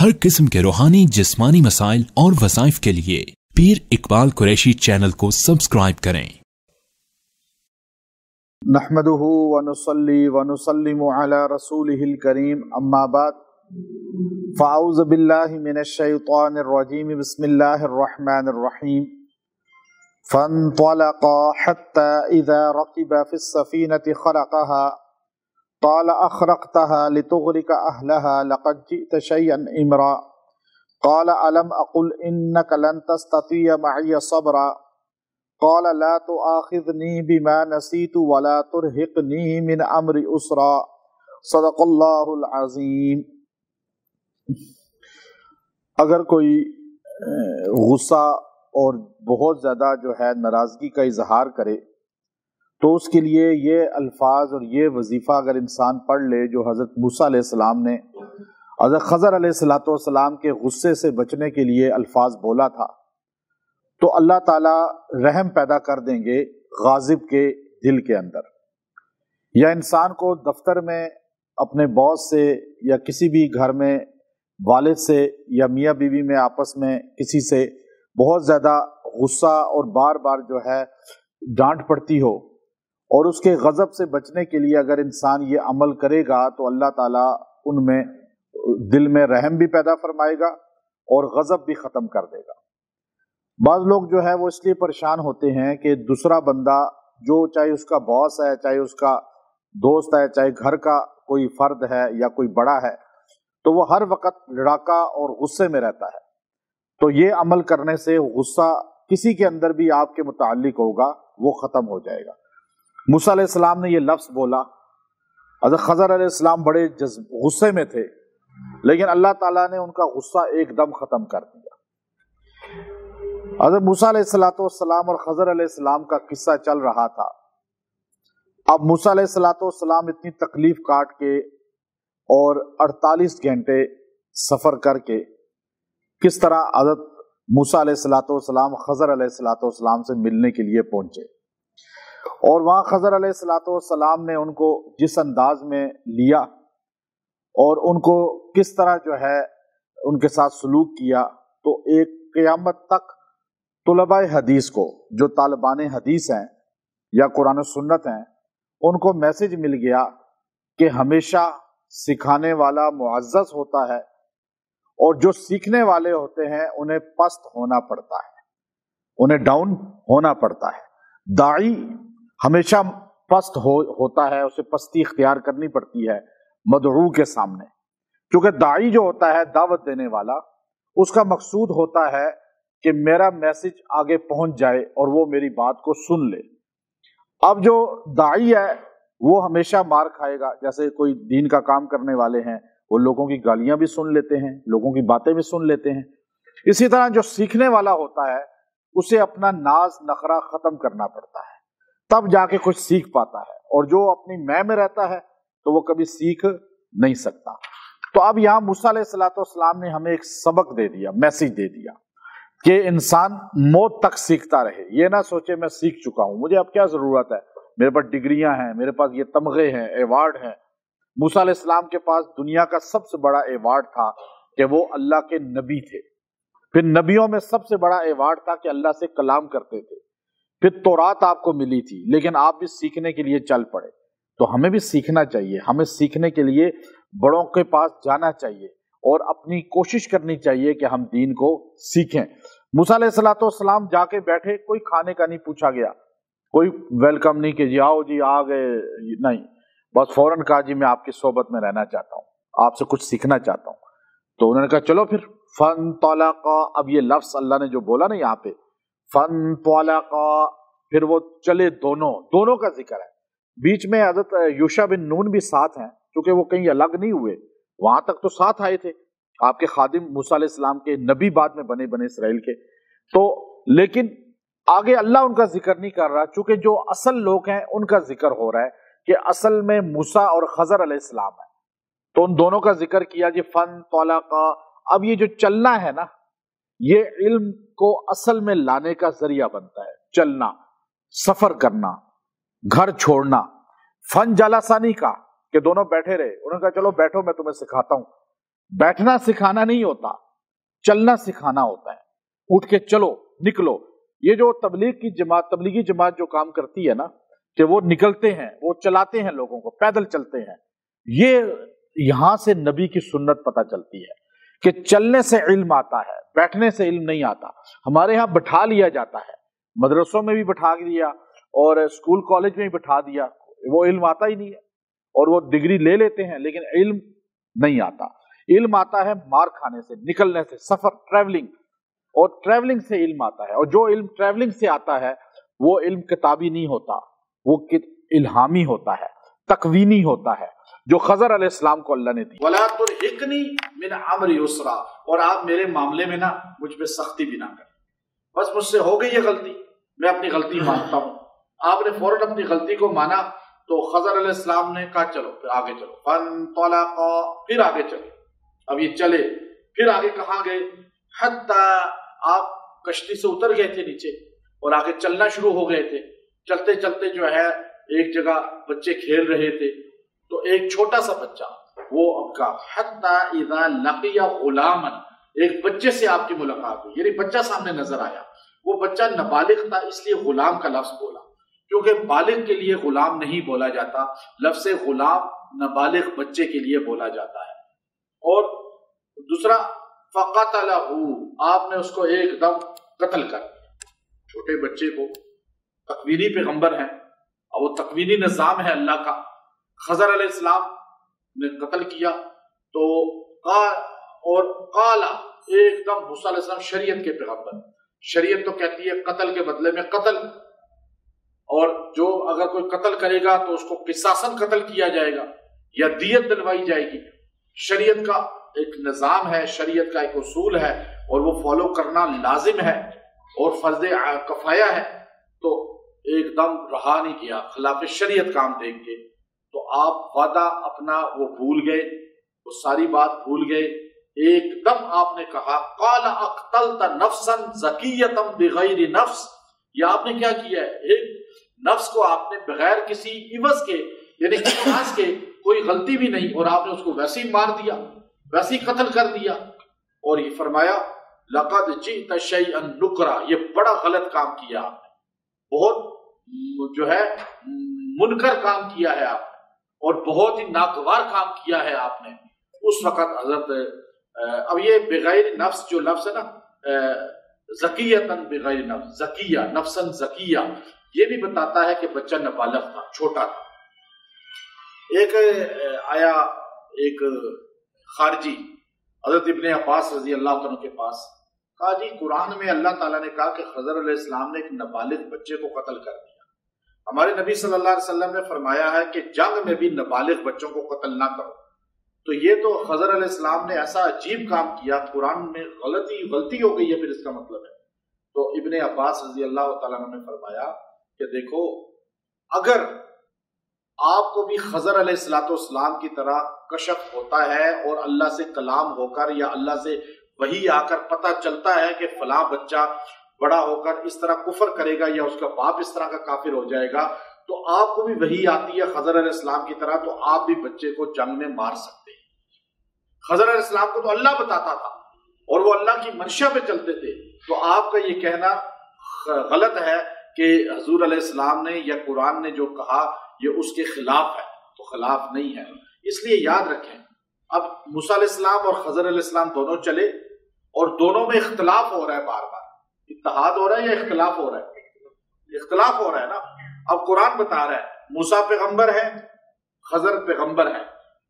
हर किस्म के रूहानी जिस्मानी मसाइल और वज़ाइफ के लिए पीर इकबाल कुरैशी चैनल को सब्सक्राइब करें। नहमदुहु व नुसल्ली व नुसल्लिमु अला रसूलिहिल करीम अम्मा बाद फ़अऊज़ु बिल्लाहि मिनश शैतानिर रजीम बिस्मिल्लाहिर रहमानिर रहीम फ़न्तलक़ा हत्ता इज़ा रकिबा फ़िस सफ़ीनति ख़लक़हा क़ाल अख़रक़तहा लितुग़रिक़ अहलहा लक़द जि'त शैअन इम्रा क़ाल अलम अक़ुल इन्नक लन तस्ततिअ मइय सब्रा क़ाल ला तुआख़िज़नी बिमा नसीतु वला तुरहिक़नी मिन अम्रि उसरा सदक़ल्लाहुल अज़ीम। अगर कोई गुस्सा और बहुत ज़्यादा जो है नाराज़गी का इजहार करे तो उसके लिए ये अल्फाज और ये वजीफ़ा अगर इंसान पढ़ ले जो हज़रत मूसा अलैहिस्सलाम ने हज़रत ख़ज़र अलैहिस्सलाम के गुस्से से बचने के लिए अल्फाज बोला था, तो अल्लाह ताला रहम पैदा कर देंगे गाज़िब के दिल के अंदर। या इंसान को दफ्तर में अपने बॉस से या किसी भी घर में वालिद से या मियाँ बीवी में आपस में किसी से बहुत ज़्यादा गुस्सा और बार बार जो है डांट पड़ती हो और उसके गज़ब से बचने के लिए अगर इंसान ये अमल करेगा तो अल्लाह ताला उनमें दिल में रहम भी पैदा फरमाएगा और गज़ब भी ख़त्म कर देगा। बाज़ लोग जो है वो इसलिए परेशान होते हैं कि दूसरा बंदा जो चाहे उसका बॉस है, चाहे उसका दोस्त है, चाहे घर का कोई फ़र्द है या कोई बड़ा है, तो वो हर वक्त लड़ाका और गुस्से में रहता है। तो ये अमल करने से गुस्सा किसी के अंदर भी आपके मुताल्लिक होगा वो ख़त्म हो जाएगा। मूसा अलैहिस्सलाम ने ये लफ्ज़ बोला, हज़रत ख़ज़र अलैहिस्सलाम बड़े गुस्से में थे, लेकिन अल्लाह ताला ने उनका गुस्सा एकदम ख़त्म कर दिया। हज़रत मूसा अलैहिस्सलाम और ख़ज़र अलैहिस्सलाम का किस्सा चल रहा था। अब मूसा अलैहिस्सलाम इतनी तकलीफ काट के और 48 घंटे सफ़र करके किस तरह हज़रत मूसा अलैहिस्सलाम ख़ज़र अलैहिस्सलाम से मिलने के लिए पहुंचे, और वहाँ ख़ज़र अलैहिस्सलाम ने उनको जिस अंदाज में लिया और उनको किस तरह जो है उनके साथ सलूक किया, तो एक क़यामत तक तुलबाए हदीस को, जो तालिबान हदीस हैं या कुरान सुन्नत हैं, उनको मैसेज मिल गया कि हमेशा सिखाने वाला मुअज़्ज़ज़ होता है और जो सीखने वाले होते हैं उन्हें पस्त होना पड़ता है, उन्हें डाउन होना पड़ता है। दाई हमेशा पस्त होता है, उसे पस्ती इख्तियार करनी पड़ती है मदऊ के सामने, क्योंकि दाई जो होता है दावत देने वाला, उसका मकसूद होता है कि मेरा मैसेज आगे पहुंच जाए और वो मेरी बात को सुन ले। अब जो दाई है वो हमेशा मार खाएगा, जैसे कोई दीन का काम करने वाले हैं वो लोगों की गालियां भी सुन लेते हैं, लोगों की बातें भी सुन लेते हैं। इसी तरह जो सीखने वाला होता है उसे अपना नाज नखरा खत्म करना पड़ता है, तब जाके कुछ सीख पाता है, और जो अपनी मैं में रहता है तो वो कभी सीख नहीं सकता। तो अब यहाँ मूसा अलैहिस्सलाम ने हमें एक सबक दे दिया, मैसेज दे दिया कि इंसान मौत तक सीखता रहे। ये ना सोचे मैं सीख चुका हूं, मुझे अब क्या जरूरत है, मेरे पास डिग्रियां हैं, मेरे पास ये तमगे हैं, एवार्ड हैं। मूसा अलैहिस्सलाम के पास दुनिया का सबसे बड़ा एवार्ड था कि वो अल्लाह के नबी थे। फिर नबियों में सबसे बड़ा एवार्ड था कि अल्लाह से कलाम करते थे। फिर तौरात आपको मिली थी, लेकिन आप भी सीखने के लिए चल पड़े। तो हमें भी सीखना चाहिए, हमें सीखने के लिए बड़ों के पास जाना चाहिए और अपनी कोशिश करनी चाहिए कि हम दीन को सीखें। मूसा अलैहिस्सलाम जाके बैठे, कोई खाने का नहीं पूछा गया, कोई वेलकम नहीं कि जी आओ जी आ गए, नहीं, बस फौरन कहा जी मैं आपकी सोबत में रहना चाहता हूँ, आपसे कुछ सीखना चाहता हूँ। तो उन्होंने कहा चलो फिर फन्तलक़ा। अब ये लफ्ज़ अल्लाह ने जो बोला ना यहाँ पे फन्तलक़ा, फिर वो चले, दोनों का जिक्र है। बीच में हज़रत यूशा बिन नून भी साथ हैं, क्योंकि वो कहीं अलग नहीं हुए, वहां तक तो साथ आए थे आपके खादिम मूसा अलैहिस्सलाम के, नबी बाद में बने बने इसराइल के। तो लेकिन आगे अल्लाह उनका जिक्र नहीं कर रहा, चूंकि जो असल लोग हैं उनका जिक्र हो रहा है कि असल में मूसा और ख़ज़र अलैहिस्सलाम है, तो उन दोनों का जिक्र किया जी फन्तलक़ा। अब ये जो चलना है ना, ये इल्म को असल में लाने का जरिया बनता है। चलना, सफर करना, घर छोड़ना। फन जलासानी का कि दोनों बैठे रहे, उन्होंने कहा चलो बैठो मैं तुम्हें सिखाता हूं। बैठना सिखाना नहीं होता, चलना सिखाना होता है। उठ के चलो, निकलो। ये जो तबलीगी जमात जो काम करती है ना, कि वो निकलते हैं, वो चलाते हैं लोगों को, पैदल चलते हैं, ये यहां से नबी की सुन्नत पता चलती है कि चलने से इल्म आता है, बैठने से इल्म नहीं आता। हमारे यहाँ बैठा लिया जाता है, मदरसों में भी बैठा दिया और स्कूल कॉलेज में भी बैठा दिया, वो इल्म आता ही नहीं है, और वो डिग्री ले लेते हैं लेकिन इल्म नहीं आता। इल्म आता है मार खाने से, निकलने से, सफर, ट्रैवलिंग, और ट्रैवलिंग से इल्म आता है। और जो इल्म ट्रैवलिंग से आता है वो इल्म किताबी नहीं होता, वो इल्हामी होता है, तकवीनी होता है, जो खजर अलैहिस्सलाम को अल्लाह ने दी। वला तुरहिकनी मिन अमरी युसरा, और आप मेरे मामले में ना मुझ पे सख्ती भी ना करें। बस मुझसे हो गई ये गलती, मैं अपनी गलती मानता हूँ। आपने फौरन अपनी गलती को माना तो खजर अलैहिस्सलाम ने कहा चलो फिर आगे चलो, फंतलका, फिर आगे चले। अब ये चले, फिर आगे कहाँ गए? हत्ता, आप कश्ती से उतर गए थे नीचे और आगे चलना शुरू हो गए थे। चलते चलते जो है एक जगह बच्चे खेल रहे थे, तो एक छोटा सा बच्चा, वो आपका हत्ता इज़ा लक़िया गुलामन, एक बच्चे से आपकी मुलाकात हुई, यानी बच्चा सामने नजर आया। वो बच्चा नाबालिग था, इसलिए गुलाम का लफ्ज बोला, क्योंकि बालिग के लिए गुलाम नहीं बोला जाता, लफ्ज गुलाम नाबालिग बच्चे के लिए बोला जाता है। और दूसरा फ़क़तलहू, आपने उसको एकदम कत्ल कर दिया। छोटे बच्चे को, तकवीनी पैगंबर है और वो तकवीनी निज़ाम है अल्लाह का, खजर अलैहिस्सलाम ने कत्ल किया। तो काला, एकदम मूसा अलैहिस्सलाम शरीयत के पैगंबर, शरीयत तो कहती है कत्ल के बदले में कत्ल, और जो अगर कोई कत्ल करेगा तो उसको किसासन कत्ल किया जाएगा या दियत दिलवाई जाएगी। शरीयत का एक निज़ाम है, शरीयत का एक उसूल है, और वो फॉलो करना लाजिम है और फर्ज कफाया है। तो एकदम रहा नहीं किया खिलाफ शरीयत काम देख के, तो आप वादा अपना वो भूल गए, वो सारी बात भूल गए। एकदम आपने कहा काला अक़तलता नफ्सन ज़कियतम बिग़ैरि नफ्स, या आपने क्या किया है, एक नफ्स को आपने बगैर किसी इवज़ के, यानी किसास के, कोई गलती भी नहीं, और आपने उसको वैसे ही मार दिया, वैसे ही कत्ल कर दिया। और ये फरमाया लक़द जि'ता शैअन नुकरा, ये बड़ा गलत काम किया आपने, बहुत जो है मुनकर काम किया है आपने, और बहुत ही नागवार काम किया है आपने। उस वक़्त हजरत अब ये बिग़ैर नफ्स जो लफ्ज़ है ना, ज़कियतन बिग़ैर नफ्स, ज़किया, नफ्सन ज़किया, ये भी बताता है कि बच्चा नाबालिग था, छोटा था। एक आया एक खारजी हज़रत इब्ने अब्बास रज़ी अल्लाह तआला के पास, कहा जी कुरान में अल्लाह ताला ने कहा कि खज़र अलैहिस्सलाम ने एक नाबालिग बच्चे को कत्ल कर दिया। हमारे नबी सल्लल्लाहु अलैहि वसल्लम ने फरमाया है कि जंग में भी नाबालिग बच्चों को कत्ल ना करो। तो ये तो खज़र अलैहिस्सलाम ने ऐसा अजीब काम किया, कुरान में गलती हो गई है, फिर इसका मतलब है। तो इब्ने अब्बास रज़ी अल्लाह तआला ने फरमाया कि देखो, अगर आपको भी खज़र अलैहिस्सलाम की तरह कशफ होता है और अल्लाह से कलाम होकर या अल्लाह से वही आकर पता चलता है कि फलां बच्चा बड़ा होकर इस तरह कुफर करेगा या उसका बाप इस तरह का काफिर हो जाएगा, तो आपको भी वही आती है खज़र अलैहिस्सलाम की तरह, तो आप भी बच्चे को जंग में मार सकते हैं। खज़र अलैहिस्सलाम को तो अल्लाह बताता था और वो अल्लाह की मंशा पे चलते थे, तो आपका ये कहना गलत है कि हुज़ूर अलैहिस्सलाम ने या कुरान ने जो कहा ये उसके खिलाफ है, तो खिलाफ नहीं है। इसलिए याद रखें, अब मूसा अलैहिस्सलाम और खज़र अलैहिस्सलाम दोनों चले और दोनों में इख्तिलाफ हो रहा है, बार बार इत्तेहाद हो रहा है या इख्तिलाफ हो रहा है? इख्तिलाफ हो रहा है ना। अब कुरान बता रहा है मूसा पैगंबर है, खज़र पैगंबर है,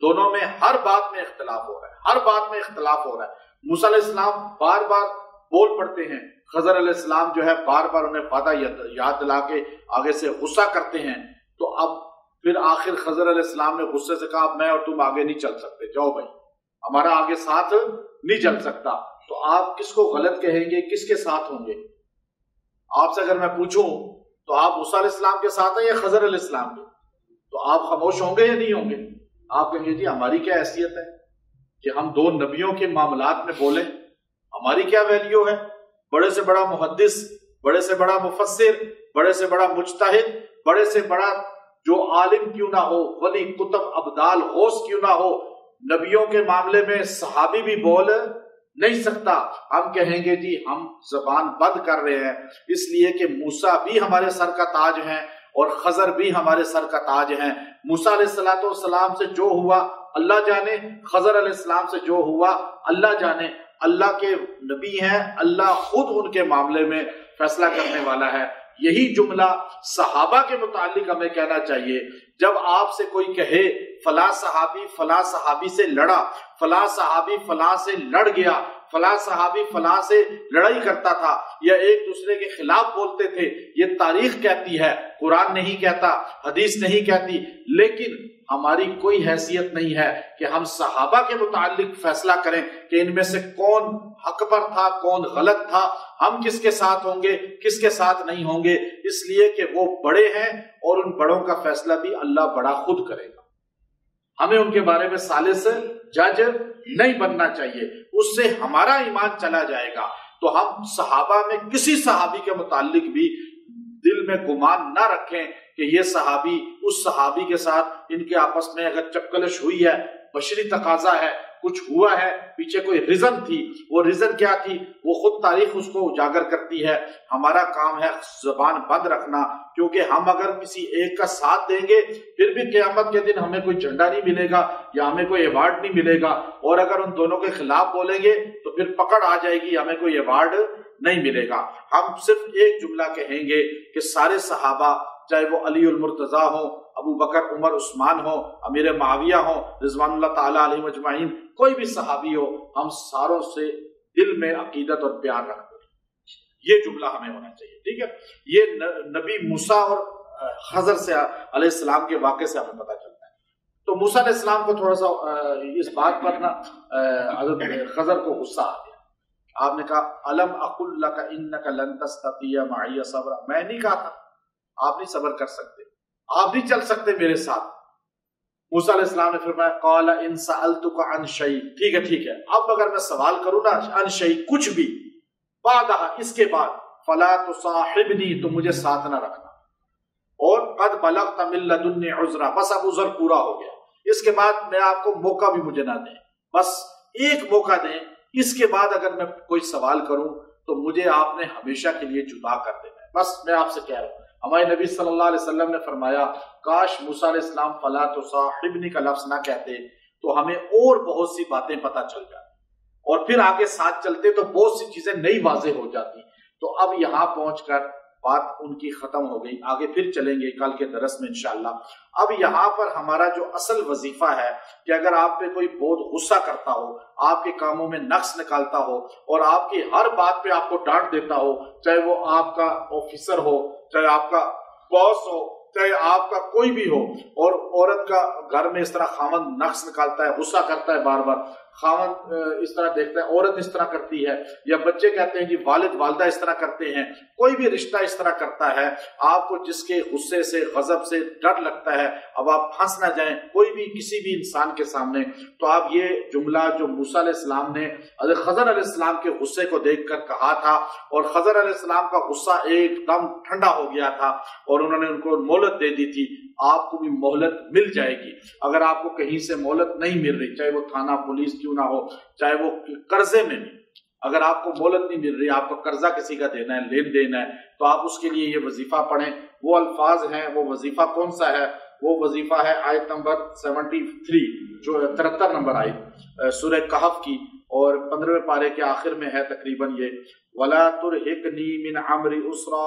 दोनों में हर बात में इख्तिलाफ हो रहा है, हर बात में इख्तिलाफ हो रहा है। मूसा अलैहिस्सलाम बार बार बोल पड़ते हैं, खज़र अलैहिस्सलाम जो है बार बार उन्हें वादा याद दिला के आगे से गुस्सा करते हैं। तो अब फिर आखिर खज़र अलैहिस्सलाम ने गुस्से से कहा मैं और तुम आगे नहीं चल सकते, जाओ भाई, हमारा आगे साथ नहीं चल सकता। तो आप किसको गलत कहेंगे, किसके साथ होंगे? आपसे अगर मैं पूछूं तो आप मूसा अलैहिस्सलाम के साथ हैं या खज़र अलैहिस्सलाम के, तो आप खामोश होंगे या नहीं होंगे? आप कहेंगे जी हमारी क्या हैसियत है कि हम दो नबियों के मामलात में बोले, हमारी क्या वैल्यू है? बड़े से बड़ा मुहद्दिस, बड़े से बड़ा मुफस्सिर, बड़े से बड़ा मुज्तहिद, बड़े से बड़ा जो आलिम क्यों ना हो, वली कुतुब अब्दाल गौस क्यों ना हो, نبیوں کے معاملے میں صحابی بھی بول نہیں سکتا. ہم کہیں گے جی ہم زبان بند کر رہے ہیں اس لیے کہ موسیٰ بھی ہمارے سر کا تاج ہیں اور خضر بھی ہمارے سر کا تاج ہیں. موسیٰ علیہ السلام سے جو ہوا اللہ جانے، خضر علیہ السلام سے جو ہوا اللہ جانے. اللہ کے نبی ہیں، اللہ خود ان کے معاملے میں فیصلہ کرنے والا ہے. یہی جملہ صحابہ کے متعلق ہمیں کہنا چاہیے. جب آپ سے کوئی کہے فلاں صحابی سے لڑا، فلاں صحابی فلاں سے لڑ گیا، فلاں صحابی فلاں سے لڑائی کرتا تھا یا ایک دوسرے کے خلاف بولتے تھے، یہ تاریخ کہتی ہے، قرآن نہیں کہتا، حدیث نہیں کہتی. لیکن ہماری کوئی حیثیت نہیں ہے کہ ہم صحابہ کے متعلق فیصلہ کریں کہ ان میں سے کون حق پر تھا، کون غلط تھا، ہم کس کے ساتھ ہوں گے، کس کے ساتھ نہیں ہوں گے. اس لیے کہ وہ بڑے ہیں اور ان بڑوں کا فیصلہ بھی اللہ بڑا خود کرے گا. ہمیں ان کے بارے میں ثالث جج نہیں بننا چاہیے، اس سے ہمارا ایمان چلا جائے گا. تو ہم صحابہ میں کسی صحابی کے متعلق بھی دل میں گمان نہ رکھیں کہ یہ صحابی اس صحابی کے ساتھ ان کے آپس میں اگر چپکلش ہوئی ہے، بشری تقاضا ہے، کچھ ہوا ہے، پیچھے کوئی ریزن تھی، وہ ریزن کیا تھی وہ خود تاریخ اس کو اجاگر کرتی ہے. ہمارا کام ہے زبان بند رکھنا، کیونکہ ہم اگر کسی ایک کا ساتھ دیں گے پھر بھی قیامت کے دن ہمیں کوئی جھنڈا نہیں ملے گا یا ہمیں کوئی ایوارڈ نہیں ملے گا. اور اگر ان دونوں کے خلاف بولیں گے تو پھر پکڑ آ جائے گی، ہمیں کوئی ایوارڈ نہیں ملے گا. ہم صرف ایک جملہ کہیں گے کہ سارے صحابہ، چاہے وہ علی المرتضیٰ ہو، ابو بکر، عمر، عثمان ہو، امیر معاویہ ہو رضوان اللہ تعالیٰ علیہ مجمعین، کوئی بھی صحابی ہو، ہم ساروں سے دل میں عقیدت اور پیار رکھتے ہیں. یہ جملہ ہمیں ہونا چاہیے. ٹھیک ہے، یہ نبی موسیٰ اور خضر سے علیہ السلام کے واقعے سے ہمیں پتہ چلتا ہے. تو موسیٰ علیہ السلام کو تھوڑا سا اس بات پر نا حضرت خضر کو غصہ آ گیا. آپ نے کہا الم اقل لک انک لن تستطیع معی صبرا، میں نہیں کہا تھا آپ نہیں صبر کر سکتے، آپ نہیں چل سکتے میرے ساتھ. موسیٰ علیہ السلام نے فرمایا قال ان سألتک عن شیء، ٹھیک ہے اب اگر میں سوال کروں نا عن شیء، کچھ بھی، بعدہ اس کے بعد، فلا تصاحبنی، تو مجھے ساتھ نہ رکھنا، اور قد بلغت من لدنی عذرا، بس اب عذر پورا ہو گیا، اس کے بعد میں آپ کو موقع بھی مجھے نہ دیں، بس ایک موقع دیں، اس کے بعد اگر میں کوئی سوال کروں تو مجھے آپ نے ہمیشہ کے لیے جدا کر دینا ہے. بس میں آپ سے کہہ رہا ہوں. ہمارے نبی صلی اللہ علیہ وسلم نے فرمایا کاش موسیٰ علیہ السلام فلا تصاحبنی کا لفظ نہ کہتے تو ہمیں اور بہت سی باتیں پتہ چل جاتی اور پھر آگے ساتھ چلتے تو بہت سی چیزیں نئی واضح ہو جاتی. تو اب یہاں پہنچ کر بات ان کی ختم ہو گئی، آگے پھر چلیں گے کل کے درس میں انشاءاللہ. اب یہاں پر ہمارا جو اصل وظیفہ ہے کہ اگر آپ پہ کوئی بہت غصہ کرتا ہو، آپ کے کاموں میں نقص نکالتا ہو اور آپ کی ہر بات پہ آپ کو ڈانٹ دیتا ہو، چاہے وہ آپ کا آفیسر ہو، چاہے آپ کا باس ہو، چاہے آپ کا کوئی بھی ہو، اور عورت کا گھر میں اس طرح خاوند نقص نکالتا ہے، غصہ کرتا ہے بار بار، خاوند اس طرح دیکھتا ہے، عورت اس طرح کرتی ہے، یا بچے کہتے ہیں جی والد والدہ اس طرح کرتے ہیں، کوئی بھی رشتہ اس طرح کرتا ہے، آپ کو جس کے غصے سے غضب سے ڈر لگتا ہے، اب آپ پھنس نہ جائیں کوئی بھی کسی بھی انسان کے سامنے، تو آپ یہ جملہ جو موسیٰ علیہ السلام نے حضرت خضر علیہ السلام کے غصے کو دیکھ کر کہا تھا، اور خضر علیہ السلام کا غصہ ایک دم ٹھنڈا ہو گیا تھا اور انہوں نے ان کو مہلت دے دی تھی، آپ کو بھی مہلت مل جائے گی. اگر آپ کو کہیں سے مہلت نہیں مل رہی، چاہے وہ تھانہ پولیس کیوں نہ ہو، چاہے وہ قرضے میں بھی، اگر آپ کو مہلت نہیں مل رہی، آپ کو قرضہ کسی کا دینا ہے، لین دینا ہے، تو آپ اس کے لیے یہ وظیفہ پڑھیں. وہ الفاظ ہیں، وہ وظیفہ کون سا ہے؟ وہ وظیفہ ہے آیت نمبر 73، جو 73 نمبر آیت سورہ کہف کی، اور 15ویں پارے کے آخر میں ہے تقریباً یہ وَلَا تُرْهِقْنِي مِنْ عَمْرِ أُسْرًا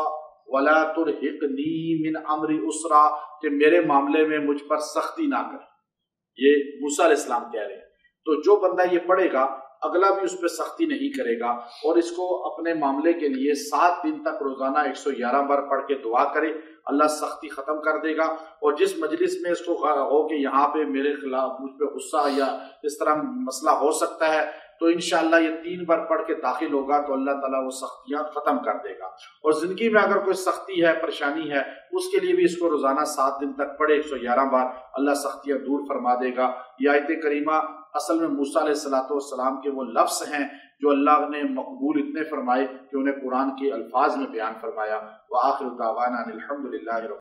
وَلَا تُرْهِقْنِي مِنْ عَمْرِ أُسْرًا، کہ میرے معاملے میں مجھ پر سختی نہ کر. یہ موسیٰ علیہ السلام کہہ رہے ہیں. تو جو بندہ یہ پڑھے گا اگلا بھی اس پہ سختی نہیں کرے گا، اور اس کو اپنے معاملے کے لیے 7 دن تک روزانہ 111 بار پڑھ کے دعا کرے، اللہ سختی ختم کر دے گا. اور جس مجلس میں اس کو ہو کہ یہاں پہ میرے خلاف مجھ پہ غصہ یا اس طرح مسئلہ ہو سکتا ہے، تو انشاءاللہ یہ 3 بار پڑھ کے داخل ہوگا تو اللہ تعالیٰ وہ سختیاں ختم کر دے گا. اور زندگی میں اگر کوئی سختی ہے، پریشانی ہے، اس کے لیے بھی اس کو روزانہ 7 دن تک پڑھے 111 بار، اللہ سختیاں دور فرما دے گا. یہ آیت کریمہ اصل میں موسیٰ علیہ السلام کے وہ لفظ ہیں جو اللہ نے مقبول اتنے فرمائے کہ انہیں قرآن کے الفاظ میں بیان فرمایا. وآخر دعوانا الحمدللہ.